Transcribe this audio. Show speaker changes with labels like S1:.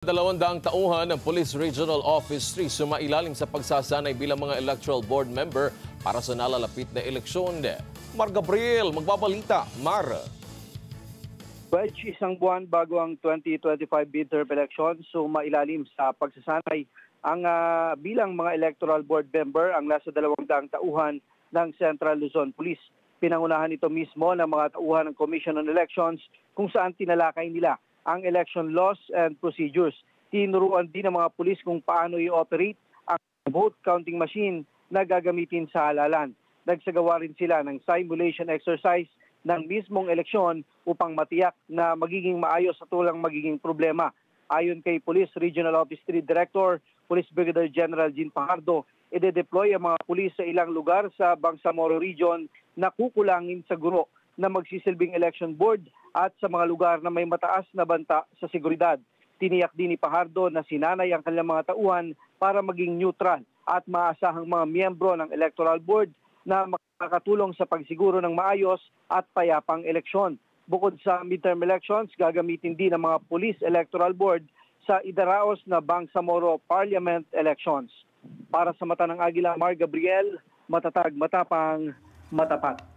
S1: 200 tauhan ng Police Regional Office 3 sumailalim sa pagsasanay bilang mga electoral board member para sa nalalapit na eleksyon. Mar Gabriel, magbabalita. Mar.
S2: Isang buwan bago ang 2025 midterm election, sumailalim sa pagsasanay ang bilang mga electoral board member ang nasa 200 tauhan ng Central Luzon Police. Pinangunahan ito mismo ng mga tauhan ng Commission on Elections kung saan tinalakay nila ang election laws and procedures. Tinuruan din ng mga pulis kung paano i-operate ang vote counting machine na gagamitin sa halalan. Nagsagawa rin sila ng simulation exercise ng mismong eleksyon upang matiyak na magiging maayos at walang magiging problema. Ayon kay Police Regional Office 3 Director, Police Brigadier General Jean Pajardo, ide-deploy ang mga pulis sa ilang lugar sa Bangsamoro Region na kukulangin sa guro na magsisilbing election board at sa mga lugar na may mataas na banta sa seguridad. Tiniyak din ni Pajardo na sinanay ang kanilang mga tauhan para maging neutral at maasahang mga miyembro ng electoral board na makakatulong sa pagsiguro ng maayos at payapang eleksyon. Bukod sa midterm elections, gagamitin din ng mga police electoral board sa idaraos na Bangsamoro Parliament elections. Para sa mata ng Agila, Mar Gabriel, matatag, matapang, matapat.